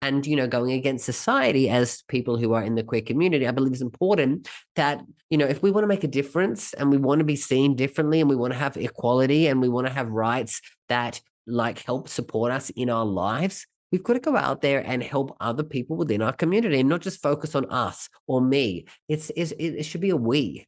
and, going against society as people who are in the queer community, I believe it's important that, if we want to make a difference and we want to be seen differently and we want to have equality and we want to have rights that help support us in our lives, we've got to go out there and help other people within our community and not just focus on us or me. It should be a we.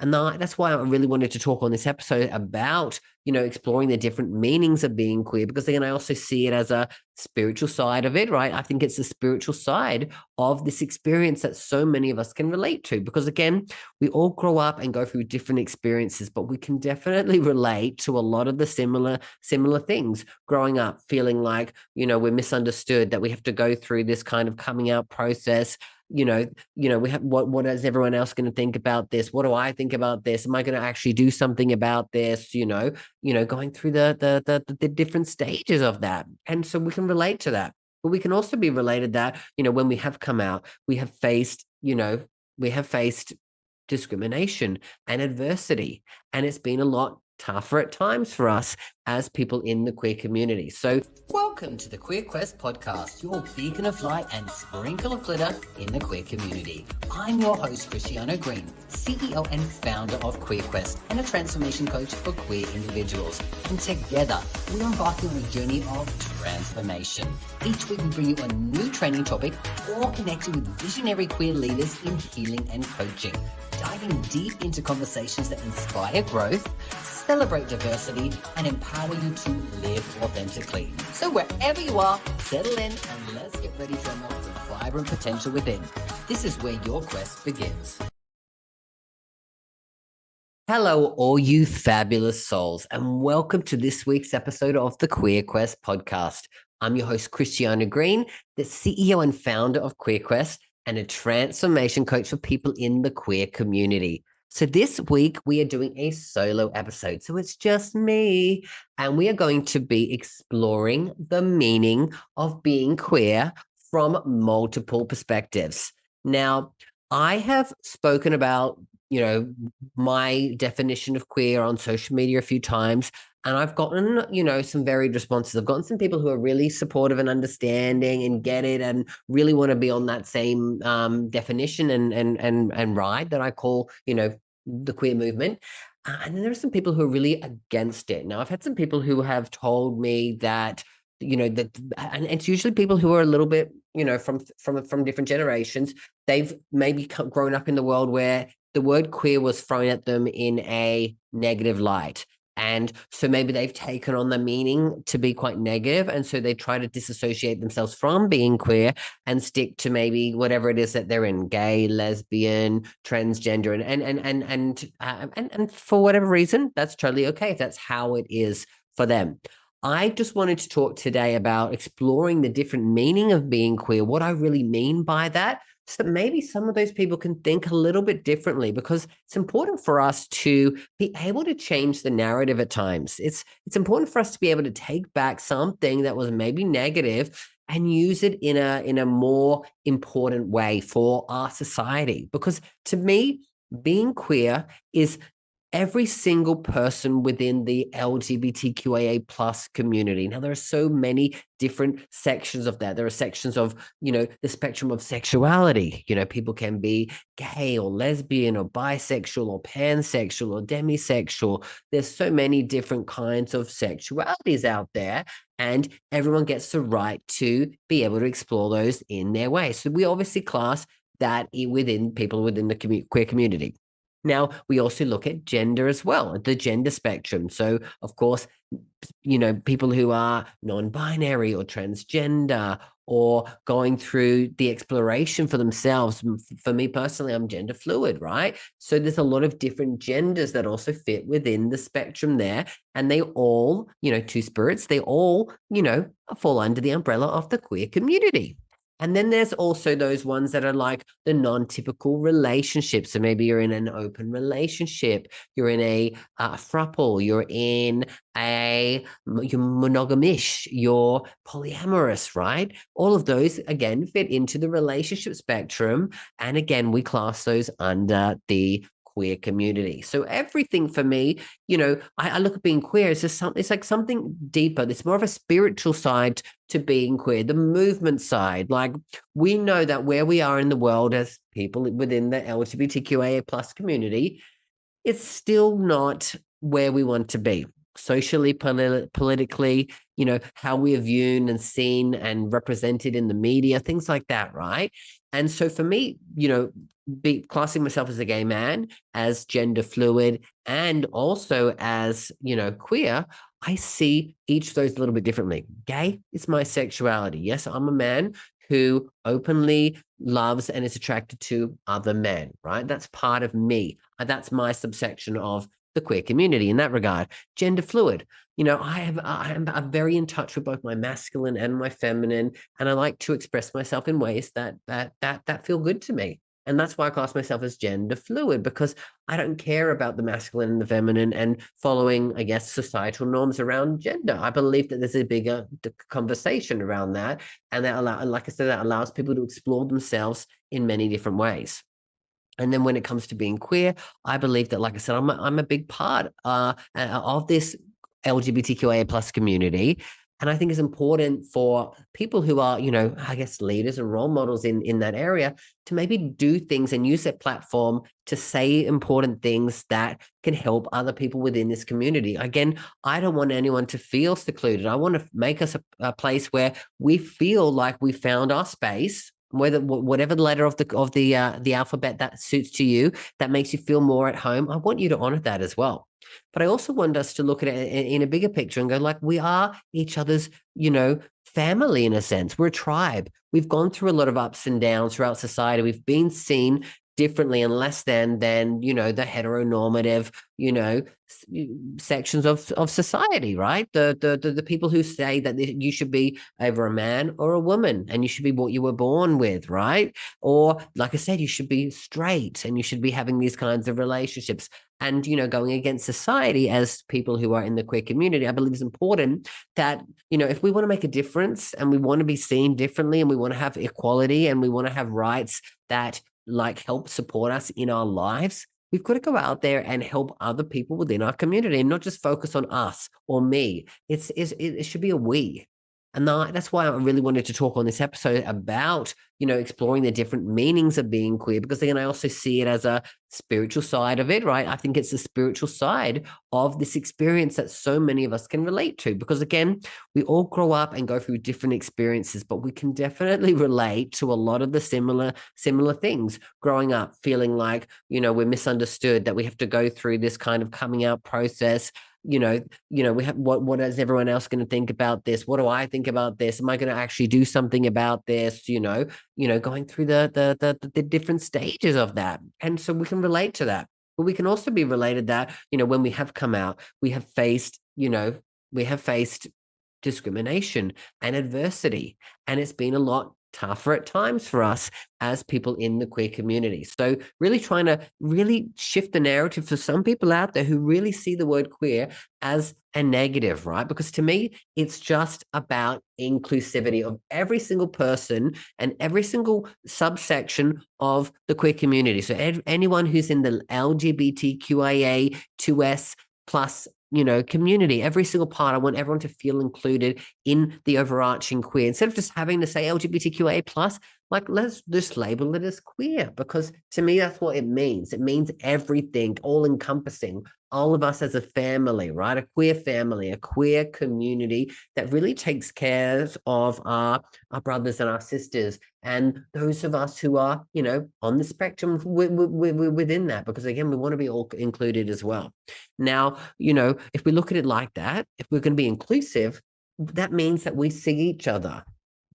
And that's why I really wanted to talk on this episode about, exploring the different meanings of being queer, because again, I also see it as a spiritual side of it, right? I think it's the spiritual side of this experience that so many of us can relate to, because again, we all grow up and go through different experiences, but we can definitely relate to a lot of the similar things. Growing up, feeling like, we're misunderstood, that we have to go through this kind of coming out process. We have what is everyone else going to think about this? What do I think about this? Am I going to actually do something about this? Going through the different stages of that. And so we can relate to that. But we can also be related that, when we have come out, we have faced discrimination and adversity. And it's been a lot tougher at times for us as people in the queer community. So welcome to the Queer Quest podcast, your beacon of light and sprinkle of glitter in the queer community. I'm your host, Christiano Green, CEO and founder of Queer Quest and a transformation coach for queer individuals. And together, we're embarking on a journey of transformation. Each week, we bring you a new training topic, all connected with visionary queer leaders in healing and coaching, diving deep into conversations that inspire growth, celebrate diversity, and empower you to live authentically. So wherever you are, settle in and let's get ready to unlock the vibrant potential within. This is where your quest begins. Hello, all you fabulous souls, and welcome to this week's episode of the Queer Quest podcast. I'm your host, Christiano Green, the CEO and founder of Queer Quest and a transformation coach for people in the queer community. So this week we are doing a solo episode. So it's just me, and we are going to be exploring the meaning of being queer from multiple perspectives. Now, I have spoken about, my definition of queer on social media a few times, and I've gotten, some varied responses. I've gotten some people who are really supportive and understanding and get it and really want to be on that same definition and ride that I call, the queer movement. And then there are some people who are really against it. Now, I've had some people who have told me that, and it's usually people who are a little bit, from different generations. They've maybe grown up in the world where the word queer was thrown at them in a negative light. And so maybe they've taken on the meaning to be quite negative, and so they try to disassociate themselves from being queer and stick to maybe whatever it is that they're in: gay, lesbian, transgender, and for whatever reason, that's totally okay if that's how it is for them. I just wanted to talk today about exploring the different meaning of being queer, what I really mean by that, so that maybe some of those people can think a little bit differently, because it's important for us to be able to change the narrative at times. It's important for us to be able to take back something that was maybe negative and use it in a more important way for our society. Because to me, being queer is every single person within the LGBTQIA plus community. Now, there are so many different sections of that. There are sections of, the spectrum of sexuality. People can be gay or lesbian or bisexual or pansexual or demisexual. There's so many different kinds of sexualities out there, and everyone gets the right to be able to explore those in their way. So we obviously class that within people within the queer community. Now, we also look at gender as well, the gender spectrum. So, of course, people who are non-binary or transgender or going through the exploration for themselves. For me personally, I'm gender fluid, right? So there's a lot of different genders that also fit within the spectrum there. And they all, two spirits, they all, fall under the umbrella of the queer community. And then there's also those ones that are like the non-typical relationships. So maybe you're in an open relationship, you're in a throuple, you're monogamish, you're polyamorous, right? All of those, again, fit into the relationship spectrum. And again, we class those under the queer community. So everything for me, I look at being queer as just something, it's like something deeper. It's more of a spiritual side to being queer, the movement side. Like, we know that where we are in the world as people within the LGBTQIA plus community, it's still not where we want to be socially, politically, how we are viewed and seen and represented in the media, things like that, right? And so for me, be classing myself as a gay man, as gender fluid, and also as, queer, I see each of those a little bit differently. Gay is my sexuality. Yes, I'm a man who openly loves and is attracted to other men, right? That's part of me. That's my subsection of the queer community in that regard. Gender fluid. I'm very in touch with both my masculine and my feminine, and I like to express myself in ways that feel good to me. And that's why I class myself as gender fluid, because I don't care about the masculine and the feminine and following, I guess, societal norms around gender. I believe that there's a bigger conversation around that. And like I said, that allows people to explore themselves in many different ways. And then when it comes to being queer, I believe that, like I said, I'm a big part of this LGBTQIA plus community. And I think it's important for people who are, I guess, leaders and role models in that area to maybe do things and use their platform to say important things that can help other people within this community. Again, I don't want anyone to feel secluded. I want to make us a place where we feel like we found our space, whatever the letter of the alphabet that suits to you, that makes you feel more at home. I want you to honor that as well. But I also want us to look at it in a bigger picture and go, like, we are each other's, family in a sense. We're a tribe. We've gone through a lot of ups and downs throughout society. We've been seen differently and less than the heteronormative, sections of society, right? The people who say that you should be either a man or a woman and you should be what you were born with, right? Or, like I said, you should be straight and you should be having these kinds of relationships. And, going against society as people who are in the queer community, I believe it's important that, if we want to make a difference and we want to be seen differently and we want to have equality and we want to have rights that help support us in our lives, we've got to go out there and help other people within our community and not just focus on us or me. It should be a we. And that's why I really wanted to talk on this episode about, exploring the different meanings of being queer, because again, I also see it as a spiritual side of it, right? I think it's the spiritual side of this experience that so many of us can relate to, because again, we all grow up and go through different experiences, but we can definitely relate to a lot of the similar things. Growing up, feeling like, we're misunderstood, that we have to go through this kind of coming out process. We have what is everyone else going to think about this? What do I think about this? Am I going to actually do something about this? Going through the different stages of that. And so we can relate to that. But we can also be related that, when we have come out, we have faced discrimination and adversity. And it's been a lot tougher at times for us as people in the queer community. So really trying to really shift the narrative for some people out there who really see the word queer as a negative, right? Because to me, it's just about inclusivity of every single person and every single subsection of the queer community. So anyone who's in the LGBTQIA 2S plus community, every single part. I want everyone to feel included in the overarching queer. Instead of just having to say LGBTQA plus, let's just label it as queer, because to me, that's what it means. It means everything, all encompassing, all of us as a family, right? A queer family, a queer community that really takes care of our brothers and our sisters and those of us who are, on the spectrum within that, because again, we want to be all included as well. Now, if we look at it like that, if we're going to be inclusive, that means that we see each other,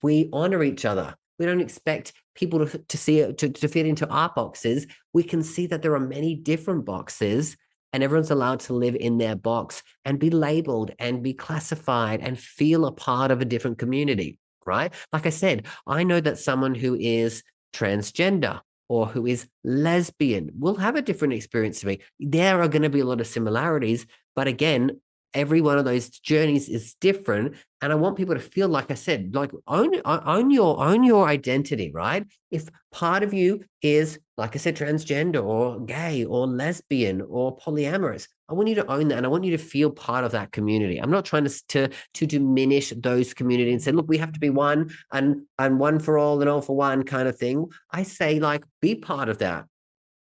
we honor each other. We don't expect people to see it, to fit into our boxes. We can see that there are many different boxes, and everyone's allowed to live in their box and be labeled and be classified and feel a part of a different community, right? Like I said, I know that someone who is transgender or who is lesbian will have a different experience to me. There are going to be a lot of similarities, but again, every one of those journeys is different. And I want people to feel, like I said, like own your identity, right? If part of you is, like I said, transgender or gay or lesbian or polyamorous, I want you to own that, and I want you to feel part of that community. I'm not trying to diminish those communities and say, look, we have to be one and one for all and all for one kind of thing. I say, like, be part of that,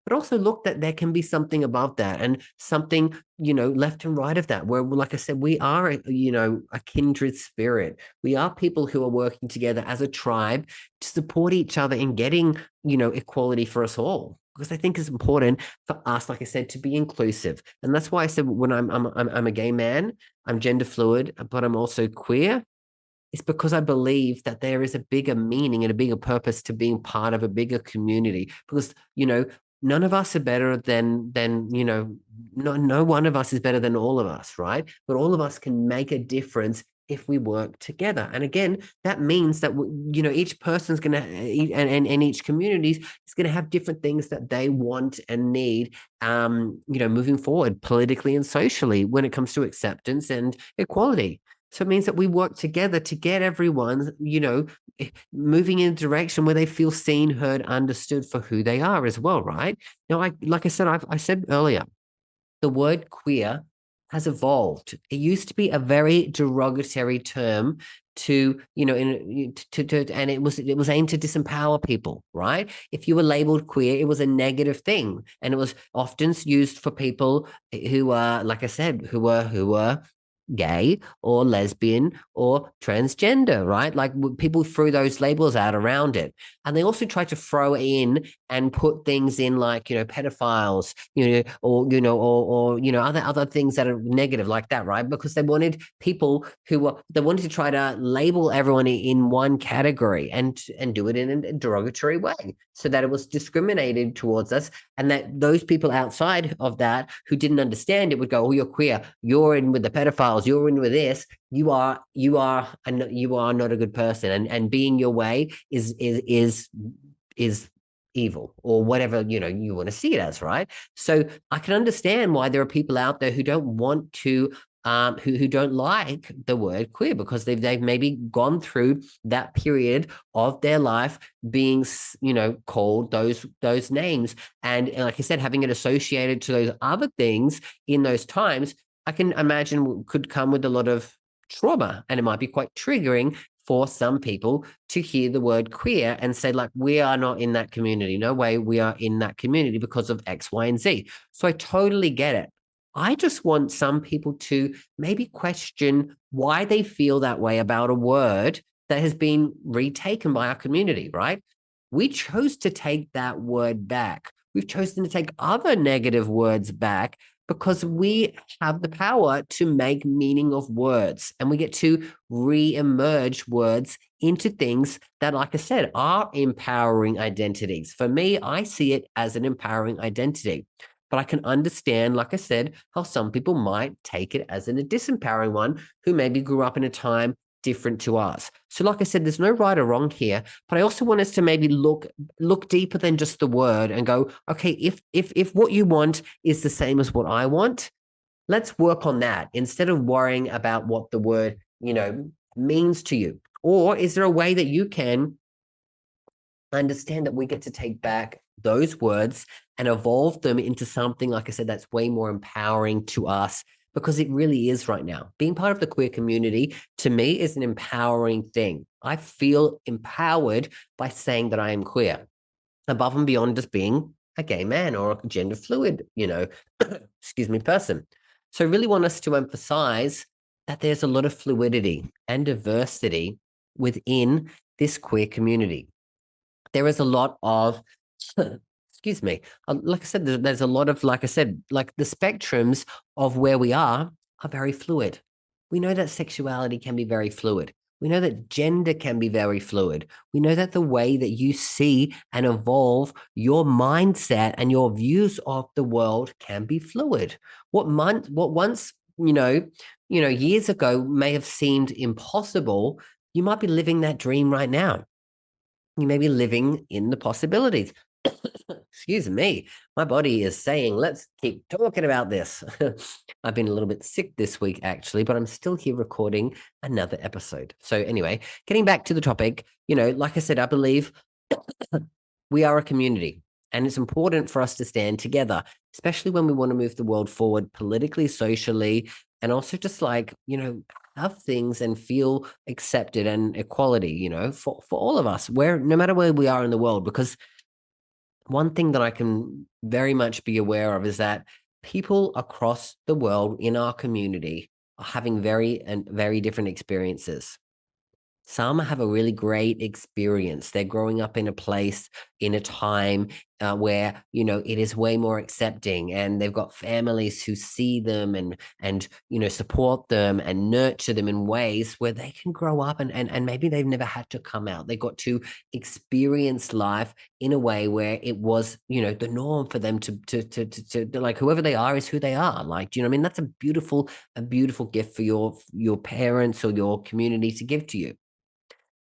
but also look that there can be something above that and something, left and right of that, where, like I said, we are, a kindred spirit. We are people who are working together as a tribe to support each other in getting, equality for us all. Because I think it's important for us, like I said, to be inclusive. And that's why I said, when I'm a gay man, I'm gender fluid, but I'm also queer. It's because I believe that there is a bigger meaning and a bigger purpose to being part of a bigger community. Because, none of us are better than no one of us is better than all of us, right? But all of us can make a difference if we work together. And again, that means that each person's going to, and each community is going to have different things that they want and need, moving forward politically and socially when it comes to acceptance and equality. So it means that we work together to get everyone, moving in a direction where they feel seen, heard, understood for who they are as well, right? Now, like I said, I said earlier, the word queer has evolved. It used to be a very derogatory term to, and it was aimed to disempower people, right? If you were labeled queer, it was a negative thing, and it was often used for people who are, like I said, who were gay or lesbian or transgender, right? Like, people threw those labels out around it. And they also tried to throw in and put things in, like, pedophiles, or other things that are negative like that, right? Because they wanted people they wanted to try to label everyone in one category and do it in a derogatory way, so that it was discriminated towards us, and that those people outside of that who didn't understand it would go, oh, you're queer, you're in with the pedophiles, you're in with this, you are not a good person, and being your way is evil, or whatever you want to see it as, right? So I can understand why there are people out there who don't want to, who don't like the word queer, because they've maybe gone through that period of their life being called those names, and like I said, having it associated to those other things in those times, I can imagine could come with a lot of trauma, and it might be quite triggering for some people to hear the word queer and say, like, we are not in that community. No way we are in that community because of X, Y, and Z. So I totally get it. I just want some people to maybe question why they feel that way about a word that has been retaken by our community, right? We chose to take that word back. We've chosen to take other negative words back because we have the power to make meaning of words, and we get to re-emerge words into things that, like I said, are empowering identities. For me, I see it as an empowering identity. But I can understand, like I said, how some people might take it as a disempowering one who maybe grew up in a time different to us. So, like I said, there's no right or wrong here, but I also want us to maybe look deeper than just the word and go, okay, if what you want is the same as what I want, let's work on that instead of worrying about what the word, means to you. Or is there a way that you can understand that we get to take back those words and evolve them into something, like I said, that's way more empowering to us, because it really is right now. Being part of the queer community, to me, is an empowering thing. I feel empowered by saying that I am queer, above and beyond just being a gay man or a gender fluid, excuse me, person. So I really want us to emphasize that there's a lot of fluidity and diversity within this queer community. There is a lot of, excuse me, like I said, there's a lot of, like I said, like the spectrums of where we are very fluid. We know that sexuality can be very fluid. We know that gender can be very fluid. We know that the way that you see and evolve your mindset and your views of the world can be fluid. What once, years ago may have seemed impossible, you might be living that dream right now. You may be living in the possibilities. Excuse me, my body is saying, let's keep talking about this. I've been a little bit sick this week, actually, but I'm still here recording another episode. So, anyway, getting back to the topic, like I said, I believe we are a community and it's important for us to stand together, especially when we want to move the world forward politically, socially, and also just have things and feel accepted and equality, for all of us, where no matter where we are in the world, because one thing that I can very much be aware of is that people across the world in our community are having very different experiences. Some have a really great experience. They're growing up in a place, in a time where it is way more accepting, and they've got families who see them and support them and nurture them in ways where they can grow up and maybe they've never had to come out. They got to experience life in a way where it was the norm for them to like, whoever they are is who they are. Like, do you know what I mean? That's a beautiful gift for your parents or your community to give to you.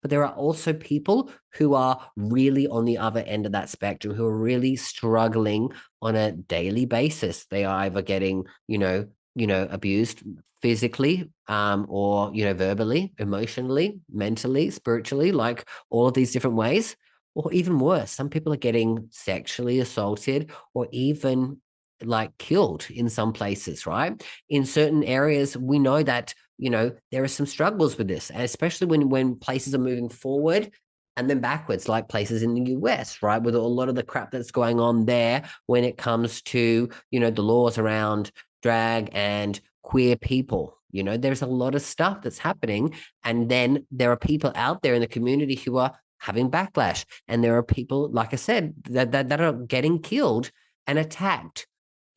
But there are also people who are really on the other end of that spectrum, who are really struggling on a daily basis. They are either getting, abused physically, or, verbally, emotionally, mentally, spiritually, like all of these different ways. Or even worse, some people are getting sexually assaulted or even like killed in some places, right? In certain areas, we know that there are some struggles with this, and especially when places are moving forward and then backwards, like places in the US, right? With a lot of the crap that's going on there when it comes to, the laws around drag and queer people. There's a lot of stuff that's happening. And then there are people out there in the community who are having backlash. And there are people, like I said, that are getting killed and attacked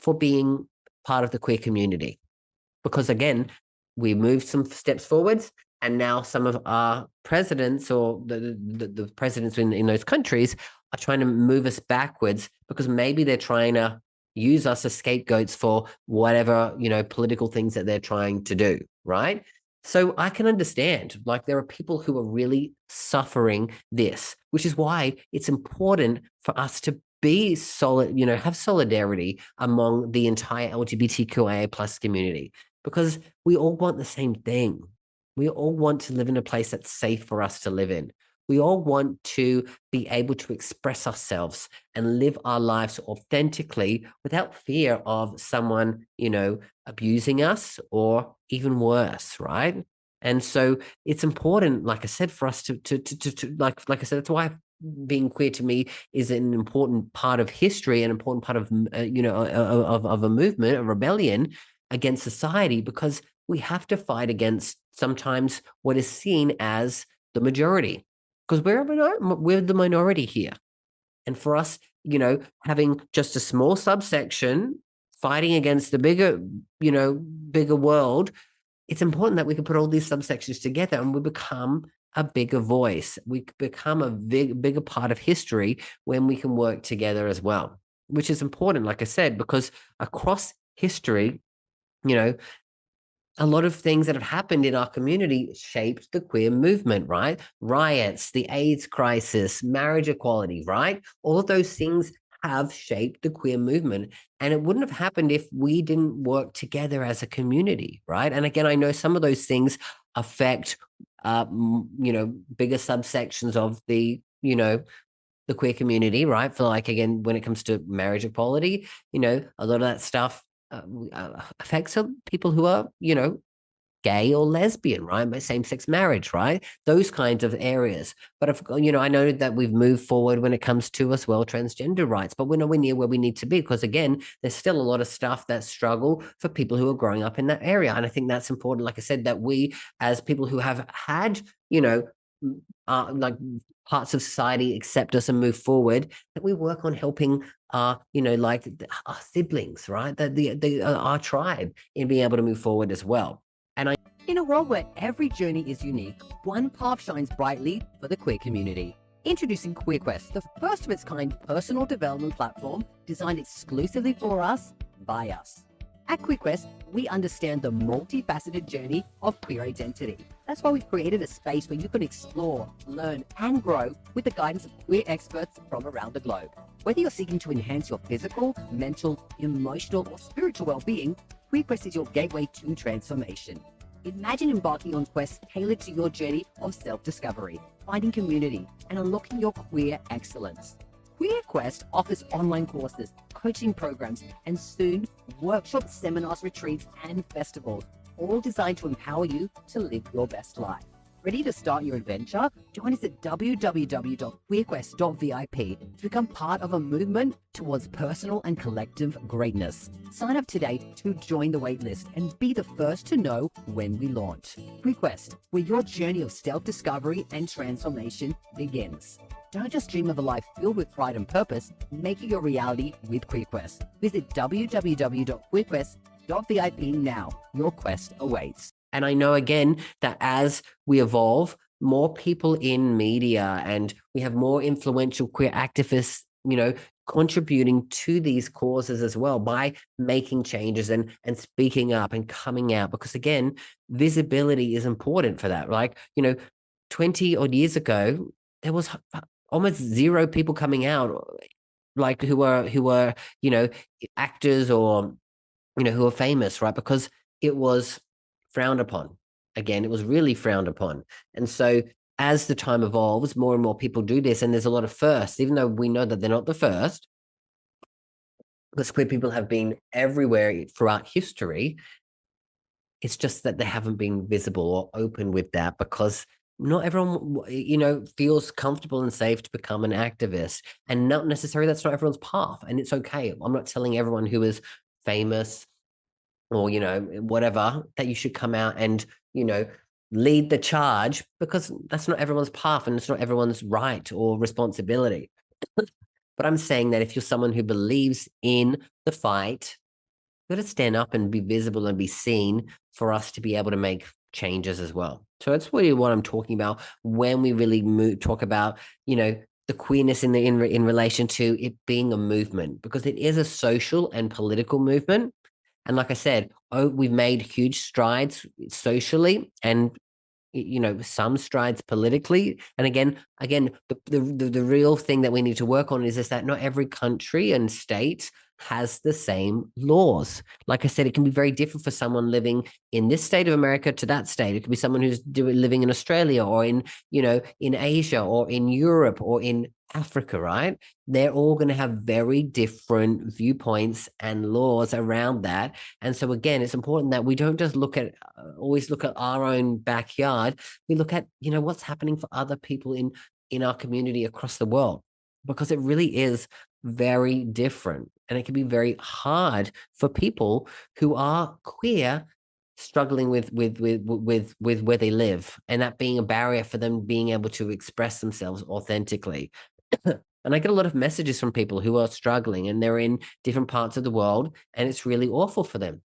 for being part of the queer community. Because again, we moved some steps forwards, and now some of our presidents or the presidents in those countries are trying to move us backwards because maybe they're trying to use us as scapegoats for whatever, political things that they're trying to do, right? So I can understand, like, there are people who are really suffering this, which is why it's important for us to be solid, have solidarity among the entire LGBTQIA plus community, because we all want the same thing. We all want to live in a place that's safe for us to live in. We all want to be able to express ourselves and live our lives authentically without fear of someone, abusing us or even worse, right? And so it's important, like I said, for us to like I said, that's why being queer to me is an important part of history, an important part of of a movement, a rebellion against society, because we have to fight against sometimes what is seen as the majority, because we're the minority here. And for us, having just a small subsection fighting against the bigger world, it's important that we can put all these subsections together and we become a bigger voice. We become a bigger part of history when we can work together as well, which is important, like I said, because across history, a lot of things that have happened in our community shaped the queer movement, right? Riots, the AIDS crisis, marriage equality, right? All of those things have shaped the queer movement. And it wouldn't have happened if we didn't work together as a community, right? And again, I know some of those things affect, bigger subsections of the queer community, right? For like, again, when it comes to marriage equality, a lot of that stuff affects people who are, gay or lesbian, right? By same-sex marriage, right? Those kinds of areas. But if, I know that we've moved forward when it comes to as well transgender rights, but we're nowhere near where we need to be, because again, there's still a lot of stuff that struggle for people who are growing up in that area. And I think that's important, like I said, that we as people who have had, like parts of society accept us and move forward, that we work on helping our siblings, right? Our tribe in being able to move forward as well. In a world where every journey is unique, one path shines brightly for the queer community. Introducing QueerQuest, the first of its kind personal development platform designed exclusively for us, by us. At QueerQuest, we understand the multifaceted journey of queer identity. That's why we've created a space where you can explore, learn, and grow with the guidance of queer experts from around the globe. Whether you're seeking to enhance your physical, mental, emotional, or spiritual well-being, QueerQuest is your gateway to transformation. Imagine embarking on quests tailored to your journey of self-discovery, finding community, and unlocking your queer excellence. QueerQuest offers online courses, coaching programs, and soon workshops, seminars, retreats, and festivals, all designed to empower you to live your best life. Ready to start your adventure? Join us at www.queerquest.vip to become part of a movement towards personal and collective greatness. Sign up today to join the waitlist and be the first to know when we launch. QueerQuest, where your journey of self-discovery and transformation begins. Don't just dream of a life filled with pride and purpose, make it your reality with QueerQuest. Visit www.queerquest.vip now. Your quest awaits. And I know, again, that as we evolve, more people in media and we have more influential queer activists, contributing to these causes as well by making changes and speaking up and coming out. Because, again, visibility is important for that. 20 odd years ago, there was almost zero people coming out, who were actors or, who are famous, right? Because it was frowned upon. Again, it was really frowned upon. And so as the time evolves, more and more people do this, and there's a lot of firsts, even though we know that they're not the first, because queer people have been everywhere throughout history. It's just that they haven't been visible or open with that because not everyone, feels comfortable and safe to become an activist. And not necessarily that's not everyone's path. And it's okay. I'm not telling everyone who is famous or whatever that you should come out and lead the charge, because that's not everyone's path and it's not everyone's right or responsibility. But I'm saying that if you're someone who believes in the fight, you got to stand up and be visible and be seen for us to be able to make changes as well. So that's really what I'm talking about when we really talk about the queerness in relation to it being a movement, because it is a social and political movement. And like I said, we've made huge strides socially and some strides politically. And again, the real thing that we need to work on is that not every country and state has the same laws. Like I said, it can be very different for someone living in this state of America to that state. It could be someone who's living in Australia or in Asia or in Europe or in Africa, right? They're all going to have very different viewpoints and laws around that. And so again, it's important that we don't just always look at our own backyard. We look at, what's happening for other people in our community across the world, because it really is very different. And it can be very hard for people who are queer struggling with where they live, and that being a barrier for them being able to express themselves authentically. And I get a lot of messages from people who are struggling and they're in different parts of the world and it's really awful for them.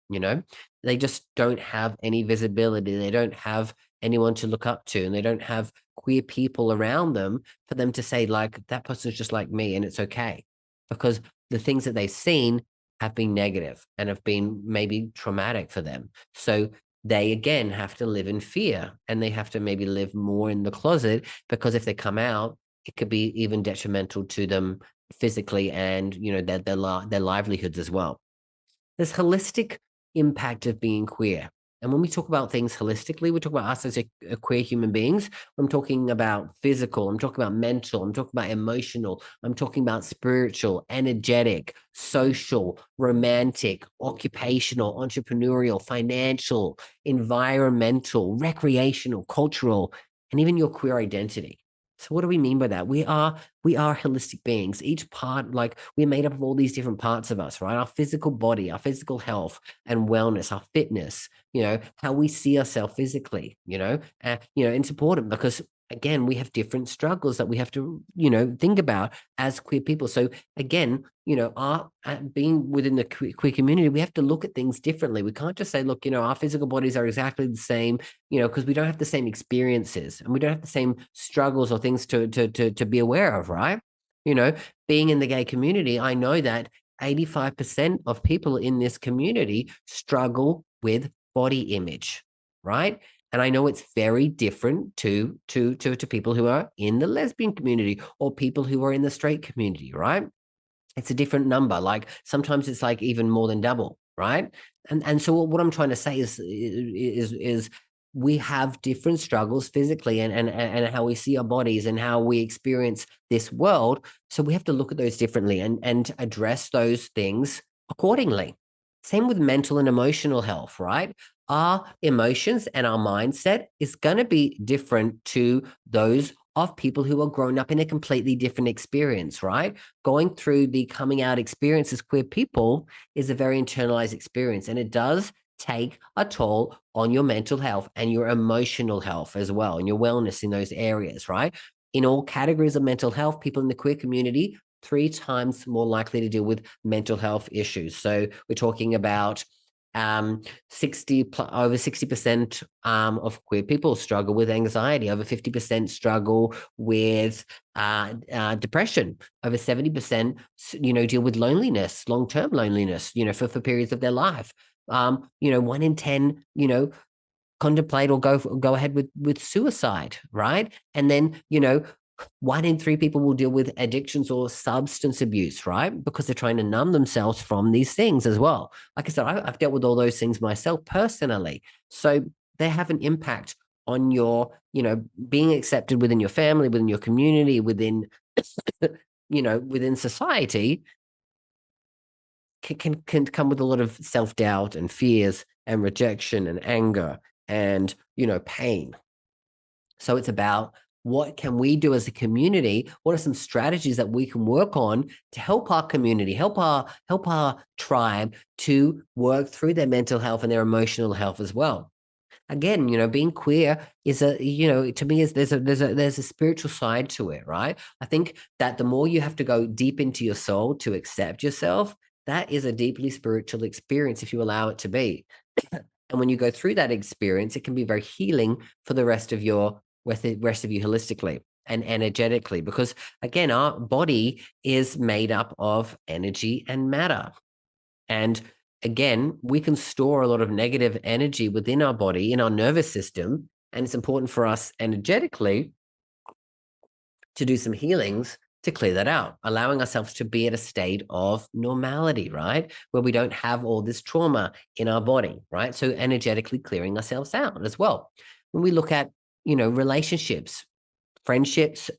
They just don't have any visibility. They don't have anyone to look up to, and they don't have queer people around them for them to say, like, that person's just like me and it's okay. Because the things that they've seen have been negative and have been maybe traumatic for them. So they, again, have to live in fear, and they have to maybe live more in the closet, because if they come out, it could be even detrimental to them physically and, their livelihoods as well. There's holistic impact of being queer. And when we talk about things holistically, we talk about us as a queer human beings. I'm talking about physical, I'm talking about mental, I'm talking about emotional, I'm talking about spiritual, energetic, social, romantic, occupational, entrepreneurial, financial, environmental, recreational, cultural, and even your queer identity. So what do we mean by that? We are holistic beings. Each part, we're made up of all these different parts of us, right? Our physical body, our physical health and wellness, our fitness, how we see ourselves physically, it's important because, again, we have different struggles that we have to, think about as queer people. So again, our being within the queer community, we have to look at things differently. We can't just say, look, our physical bodies are exactly the same, because we don't have the same experiences and we don't have the same struggles or things to be aware of, right? Being in the gay community, I know that 85% of people in this community struggle with body image, right? And I know it's very different to people who are in the lesbian community or people who are in the straight community, right? It's a different number. Like sometimes it's like even more than double, right? And so what I'm trying to say is we have different struggles physically and how we see our bodies and how we experience this world. So we have to look at those differently and address those things accordingly. Same with mental and emotional health, right? Our emotions and our mindset is going to be different to those of people who are grown up in a completely different experience, right? Going through the coming out experience as queer people is a very internalized experience, and it does take a toll on your mental health and your emotional health as well, and your wellness in those areas, right? In all categories of mental health, people in the queer community 3 times more likely to deal with mental health issues. So we're talking about 60% of queer people struggle with anxiety. Over 50% struggle with depression. Over 70%, deal with loneliness, long-term loneliness, for periods of their life. 1 in 10, contemplate or go ahead with suicide, right? And then 1 in 3 people will deal with addictions or substance abuse, right? Because they're trying to numb themselves from these things as well. Like I said, I've dealt with all those things myself personally. So they have an impact on your, being accepted within your family, within your community, within, within society. Can come with a lot of self-doubt and fears and rejection and anger and pain. So it's about what can we do as a community? What are some strategies that we can work on to help our community, help our tribe to work through their mental health and their emotional health as well? Again, being queer is to me is there's a spiritual side to it, right? I think that the more you have to go deep into your soul to accept yourself, that is a deeply spiritual experience if you allow it to be. And when you go through that experience, it can be very healing for the rest of you holistically and energetically, because again, our body is made up of energy and matter. And again, we can store a lot of negative energy within our body, in our nervous system. And it's important for us energetically to do some healings to clear that out, allowing ourselves to be at a state of normality, right? Where we don't have all this trauma in our body, right? So energetically clearing ourselves out as well. When we look at, relationships, friendships,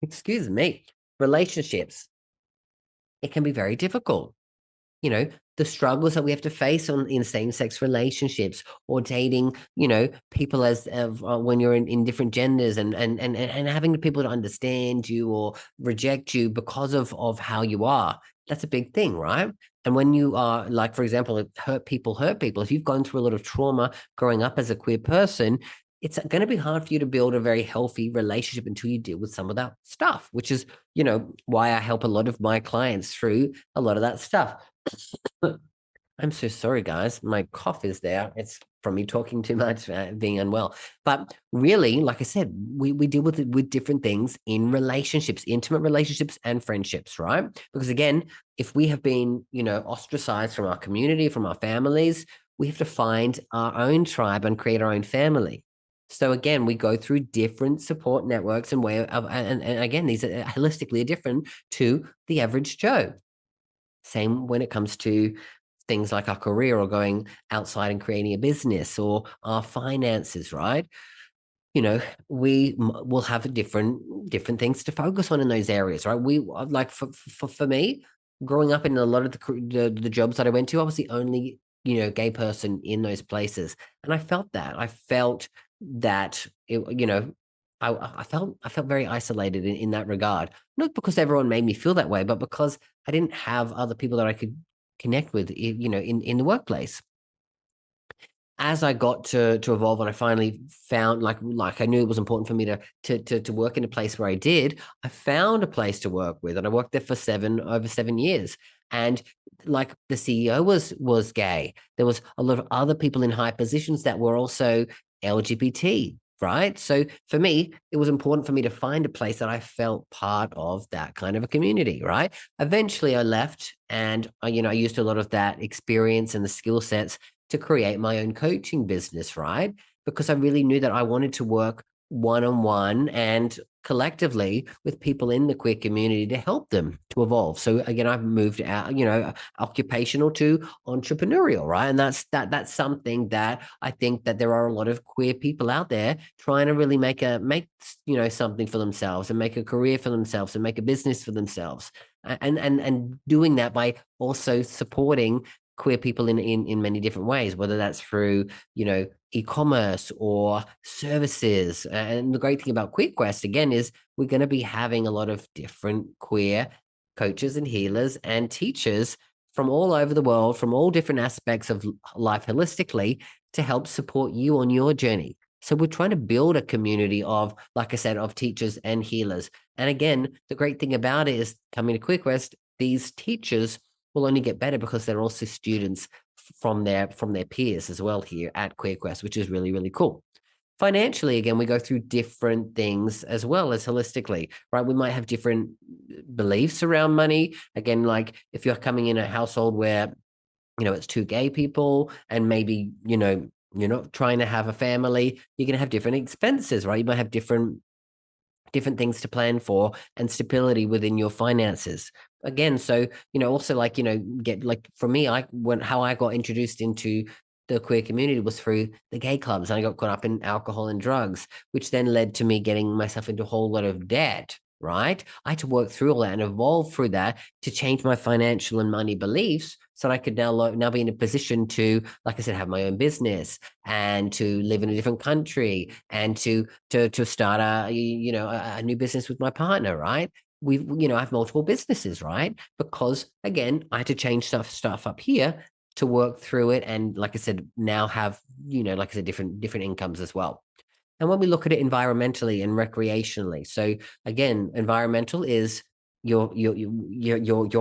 excuse me, relationships, it can be very difficult. The struggles that we have to face in same-sex relationships or dating, people as when you're in different genders and having people to understand you or reject you because of how you are. That's a big thing, right? And when you are, like, for example, hurt people. If you've gone through a lot of trauma growing up as a queer person, it's going to be hard for you to build a very healthy relationship until you deal with some of that stuff, which is, why I help a lot of my clients through a lot of that stuff. I'm so sorry, guys. My cough is there. It's from me talking too much, being unwell. But really, like I said, we deal with different things in relationships, intimate relationships and friendships, right? Because again, if we have been, ostracized from our community, from our families, we have to find our own tribe and create our own family. So again, we go through different support networks and and again, these are holistically different to the average Joe. Same when it comes to things like our career or going outside and creating a business or our finances, right? We will have different things to focus on in those areas, right? We like for me, growing up in a lot of the jobs that I went to, I was the only gay person in those places, and I felt that. I felt that it, I felt very isolated in that regard. Not because everyone made me feel that way, but because I didn't have other people that I could connect with, in the workplace. As I got to evolve and I finally found like I knew it was important for me to work in a place where I did, I found a place to work with, and I worked there for over 7 years. And like the CEO was gay. There was a lot of other people in high positions that were also LGBT. right? So for me, it was important for me to find a place that I felt part of that kind of a community, right? Eventually, I left, and I used a lot of that experience and the skill sets to create my own coaching business, right? Because I really knew that I wanted to work one on one and collectively with people in the queer community to help them to evolve. So again, I've moved out, occupational to entrepreneurial, right? And that's something that I think that there are a lot of queer people out there trying to really make something for themselves and make a career for themselves and make a business for themselves. And doing that by also supporting queer people in many different ways, whether that's through, e-commerce or services. And the great thing about QueerQuest, again, is we're going to be having a lot of different queer coaches and healers and teachers from all over the world, from all different aspects of life holistically, to help support you on your journey. So we're trying to build a community of, like I said, of teachers and healers. And again, the great thing about it is coming to QueerQuest, these teachers will only get better because they're also students from their peers as well here at QueerQuest, which is really, really cool. Financially, again, we go through different things as well as holistically, right? We might have different beliefs around money. Again, like if you're coming in a household where, it's two gay people and maybe, you're not trying to have a family, you're going to have different expenses, right? You might have different things to plan for and stability within your finances. Again, so also like get like for me, how I got introduced into the queer community was through the gay clubs, and I got caught up in alcohol and drugs, which then led to me getting myself into a whole lot of debt. Right, I had to work through all that and evolve through that to change my financial and money beliefs, so that I could now be in a position to, like I said, have my own business and to live in a different country and to start a new business with my partner, right? I have multiple businesses, right? Because again, I had to change stuff up here to work through it, and like I said, now have like I said, different incomes as well. And when we look at it environmentally and recreationally, so again, environmental is your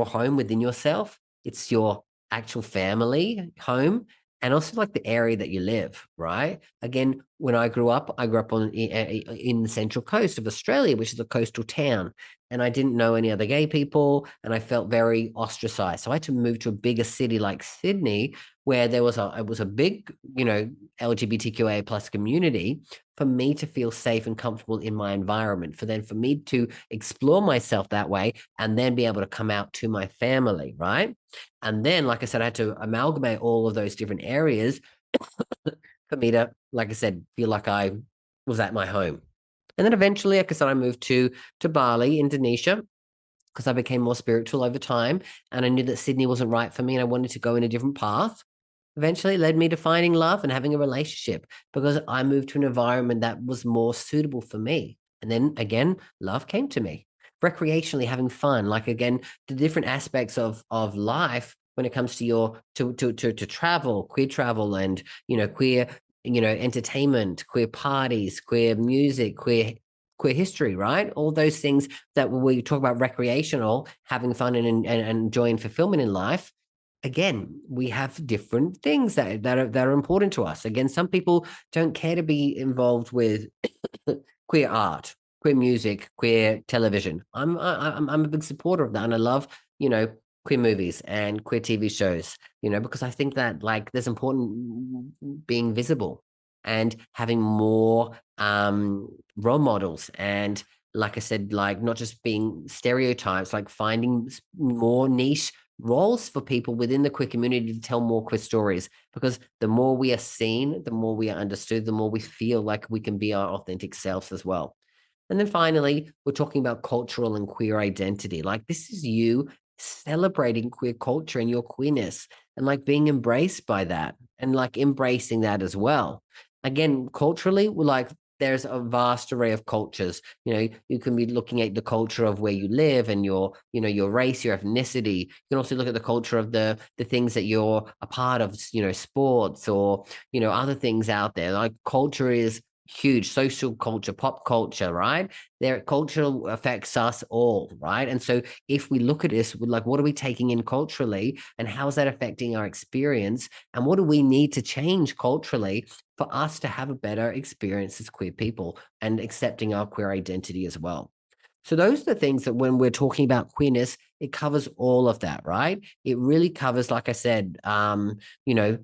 home within yourself. It's your actual family home, and also like the area that you live, right? Again, when I grew up in the central coast of Australia, which is a coastal town, and I didn't know any other gay people, and I felt very ostracized. So I had to move to a bigger city like Sydney, where it was a big, LGBTQIA plus community, for me to feel safe and comfortable in my environment, for me to explore myself that way, and then be able to come out to my family, right? And then, like I said, I had to amalgamate all of those different areas for me to, like I said, feel like I was at my home. And then eventually, like I said, I moved to Bali, Indonesia, because I became more spiritual over time, and I knew that Sydney wasn't right for me, and I wanted to go in a different path. Eventually, it led me to finding love and having a relationship, because I moved to an environment that was more suitable for me. And then again, love came to me. Recreationally, having fun, like again, the different aspects of life when it comes to your to travel, queer travel, and queer entertainment, queer parties, queer music, queer history, right? All those things that we talk about recreational, having fun and joy and fulfillment in life. Again, we have different things that are important to us. Again, some people don't care to be involved with queer art, queer music, queer television. I'm a big supporter of that, and I love queer movies and queer TV shows. Because I think that like there's important being visible and having more role models, and like I said, like not just being stereotypes, like finding more niche roles for people within the queer community to tell more queer stories, because the more we are seen, the more we are understood, the more we feel like we can be our authentic selves as well. And then finally, we're talking about cultural and queer identity. Like this is you celebrating queer culture and your queerness, and like being embraced by that, and like embracing that as well. Again, culturally, we're like there's a vast array of cultures. You can be looking at the culture of where you live and your race, your ethnicity. You can also look at the culture of the things that you're a part of, sports or other things out there. Like culture is huge social culture, pop culture, right? Their culture affects us all, right? And so if we look at this, we're like, what are we taking in culturally, and how is that affecting our experience? And what do we need to change culturally for us to have a better experience as queer people and accepting our queer identity as well? So those are the things that when we're talking about queerness, it covers all of that, right? It really covers, like I said, you know,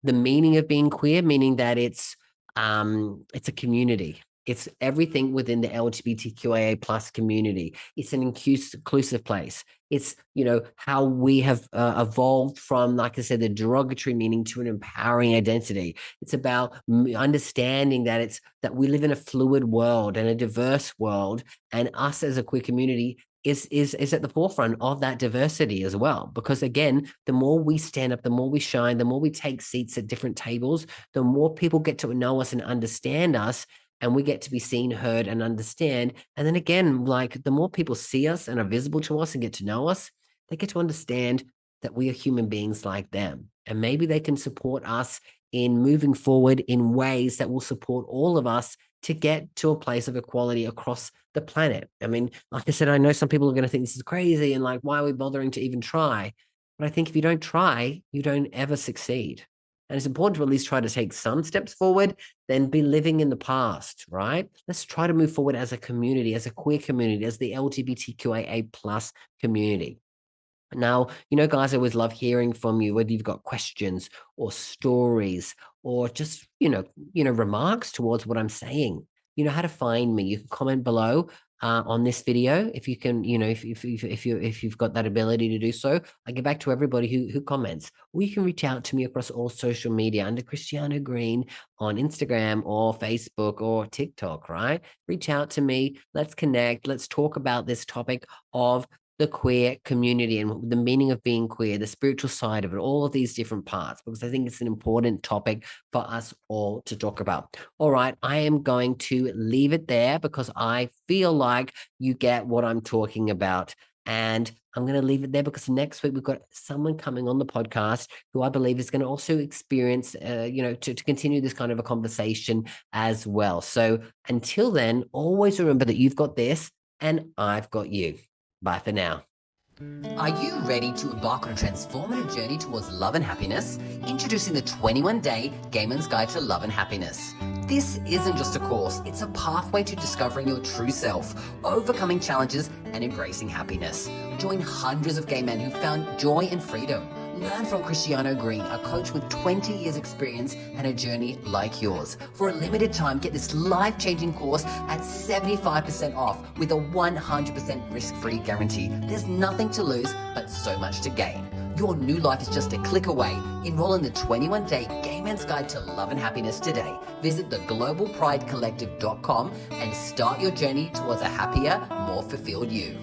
the meaning of being queer, meaning that it's a community. It's everything within the LGBTQIA plus community. It's an inclusive place. It's, how we have evolved from, like I said, the derogatory meaning to an empowering identity. It's about understanding that we live in a fluid world and a diverse world, and us as a queer community is at the forefront of that diversity as well. Because again, the more we stand up, the more we shine, the more we take seats at different tables, the more people get to know us and understand us, and we get to be seen, heard, and understand. And then again, like the more people see us and are visible to us and get to know us, they get to understand that we are human beings like them. And maybe they can support us in moving forward in ways that will support all of us to get to a place of equality across the planet. I mean, like I said, I know some people are going to think this is crazy and like, why are we bothering to even try? But I think if you don't try, you don't ever succeed. And it's important to at least try to take some steps forward, then be living in the past, right? Let's try to move forward as a community, as a queer community, as the LGBTQIA plus community. Now, guys, I always love hearing from you, whether you've got questions or stories or just, remarks towards what I'm saying. You know how to find me. You can comment below on this video if you can, if you've got that ability to do so. I get back to everybody who comments. Or you can reach out to me across all social media under Christiano Green on Instagram or Facebook or TikTok, right? Reach out to me. Let's connect. Let's talk about this topic of the queer community and the meaning of being queer, the spiritual side of it, all of these different parts, because I think it's an important topic for us all to talk about. All right, I am going to leave it there because I feel like you get what I'm talking about. And I'm going to leave it there because next week we've got someone coming on the podcast who I believe is going to also experience, to continue this kind of a conversation as well. So until then, always remember that you've got this and I've got you. Bye for now. Are you ready to embark on a transformative journey towards love and happiness? Introducing the 21-day Gay Men's Guide to Love and Happiness. This isn't just a course, it's a pathway to discovering your true self, overcoming challenges, and embracing happiness. Join hundreds of gay men who found joy and freedom. Learn from Christiano Green, a coach with 20 years experience and a journey like yours. For a limited time, get this life-changing course at 75% off with a 100% risk-free guarantee. There's nothing to lose, but so much to gain. Your new life is just a click away. Enroll in the 21-day Gay Men's Guide to Love and Happiness today. Visit theglobalpridecollective.com and start your journey towards a happier, more fulfilled you.